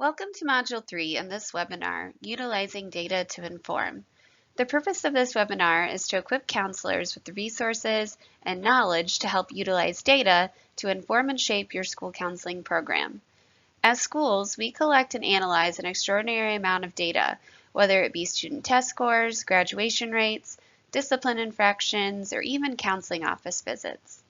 Welcome to Module 3 in this webinar, Utilizing Data to Inform. The purpose of this webinar is to equip counselors with the resources and knowledge to help utilize data to inform and shape your school counseling program. As schools, we collect and analyze an extraordinary amount of data, whether it be student test scores, graduation rates, discipline infractions, or even counseling office visits.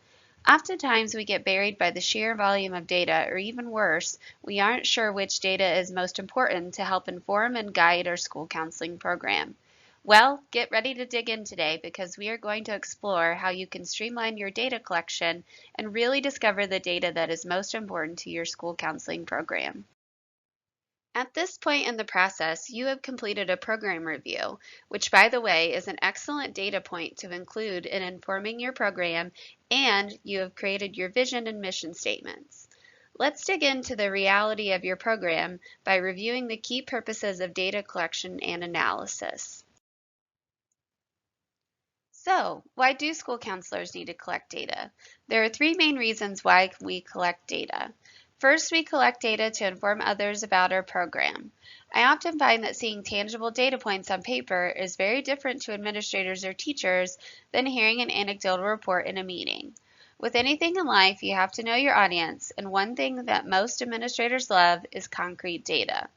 Oftentimes we get buried by the sheer volume of data, or even worse, we aren't sure which data is most important to help inform and guide our school counseling program. Well, get ready to dig in today because we are going to explore how you can streamline your data collection and really discover the data that is most important to your school counseling program. At this point in the process, you have completed a program review, which, by the way, is an excellent data point to include in informing your program, and you have created your vision and mission statements. Let's dig into the reality of your program by reviewing the key purposes of data collection and analysis. So, why do school counselors need to collect data? There are three main reasons why we collect data. First, we collect data to inform others about our program. I often find that seeing tangible data points on paper is very different to administrators or teachers than hearing an anecdotal report in a meeting. With anything in life, you have to know your audience, and one thing that most administrators love is concrete data.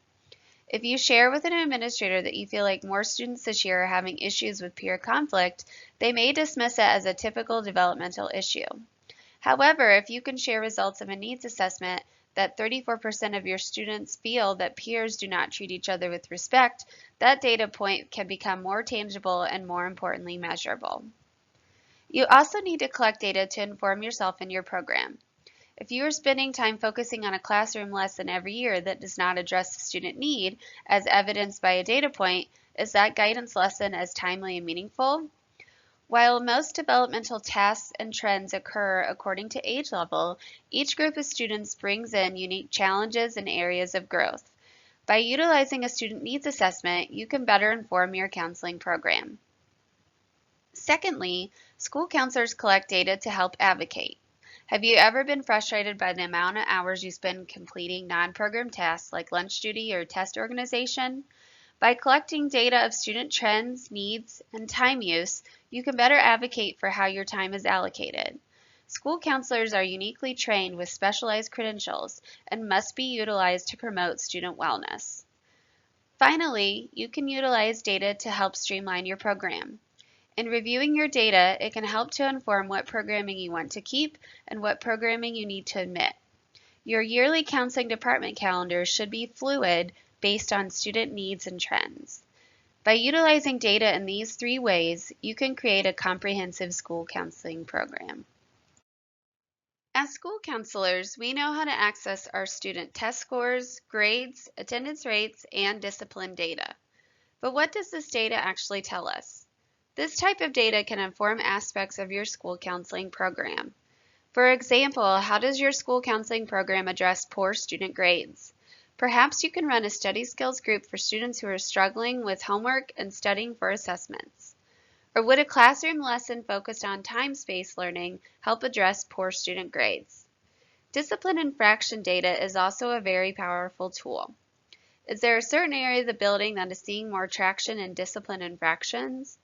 If you share with an administrator that you feel like more students this year are having issues with peer conflict, they may dismiss it as a typical developmental issue. However, if you can share results of a needs assessment that 34% of your students feel that peers do not treat each other with respect, that data point can become more tangible and, more importantly, measurable. You also need to collect data to inform yourself and your program. If you are spending time focusing on a classroom lesson every year that does not address the student need, as evidenced by a data point, is that guidance lesson as timely and meaningful? While most developmental tasks and trends occur according to age level, each group of students brings in unique challenges and areas of growth. By utilizing a student needs assessment, you can better inform your counseling program. Secondly, school counselors collect data to help advocate. Have you ever been frustrated by the amount of hours you spend completing non-program tasks like lunch duty or test organization? By collecting data of student trends, needs, and time use, you can better advocate for how your time is allocated. School counselors are uniquely trained with specialized credentials and must be utilized to promote student wellness. Finally, you can utilize data to help streamline your program. In reviewing your data, it can help to inform what programming you want to keep and what programming you need to omit. Your yearly counseling department calendar should be fluid based on student needs and trends. By utilizing data in these three ways, you can create a comprehensive school counseling program. As school counselors, we know how to access our student test scores, grades, attendance rates, and discipline data. But what does this data actually tell us? This type of data can inform aspects of your school counseling program. For example, how does your school counseling program address poor student grades? Perhaps you can run a study skills group for students who are struggling with homework and studying for assessments. Or would a classroom lesson focused on time-space learning help address poor student grades? Discipline infraction data is also a very powerful tool. Is there a certain area of the building that is seeing more traction in discipline infractions?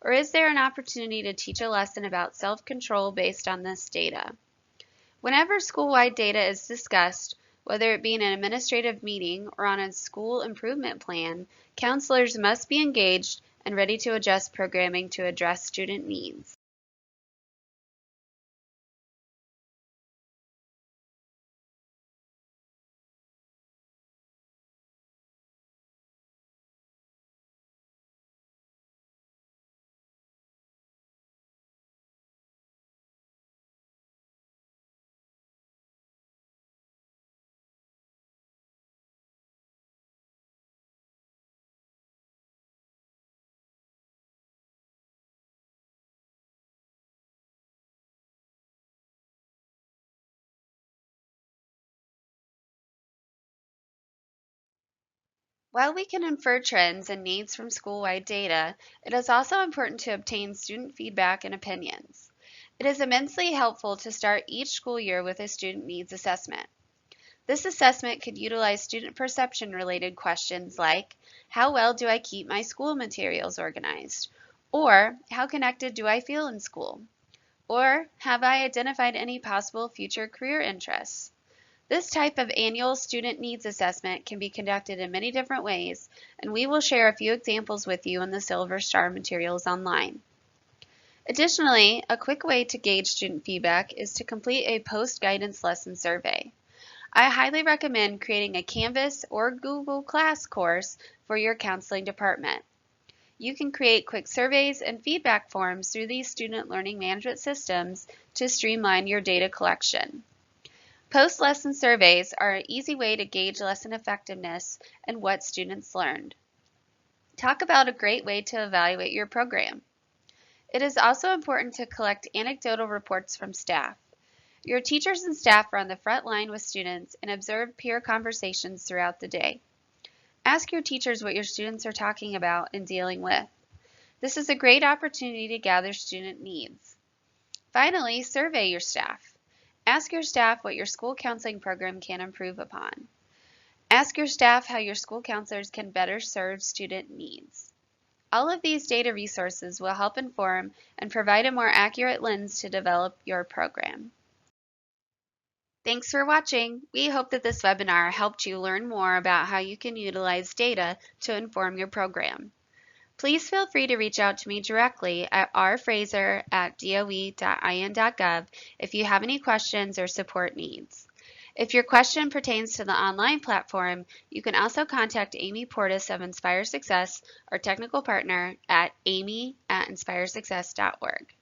Or is there an opportunity to teach a lesson about self-control based on this data? Whenever school-wide data is discussed, whether it be in an administrative meeting or on a school improvement plan, counselors must be engaged and ready to adjust programming to address student needs. While we can infer trends and needs from school-wide data, it is also important to obtain student feedback and opinions. It is immensely helpful to start each school year with a student needs assessment. This assessment could utilize student perception related questions like, how well do I keep my school materials organized? Or, how connected do I feel in school? Or, have I identified any possible future career interests? This type of annual student needs assessment can be conducted in many different ways, and we will share a few examples with you in the Silver Star materials online. Additionally, a quick way to gauge student feedback is to complete a post-guidance lesson survey. I highly recommend creating a Canvas or Google Class course for your counseling department. You can create quick surveys and feedback forms through these student learning management systems to streamline your data collection. Post-lesson surveys are an easy way to gauge lesson effectiveness and what students learned. Talk about a great way to evaluate your program. It is also important to collect anecdotal reports from staff. Your teachers and staff are on the front line with students and observe peer conversations throughout the day. Ask your teachers what your students are talking about and dealing with. This is a great opportunity to gather student needs. Finally, survey your staff. Ask your staff what your school counseling program can improve upon. Ask your staff how your school counselors can better serve student needs. All of these data resources will help inform and provide a more accurate lens to develop your program. Thanks for watching. We hope that this webinar helped you learn more about how you can utilize data to inform your program. Please feel free to reach out to me directly at rfraser@doe.in.gov if you have any questions or support needs. If your question pertains to the online platform, you can also contact Amy Portis of Inspire Success, our technical partner, at amy@inspiresuccess.org.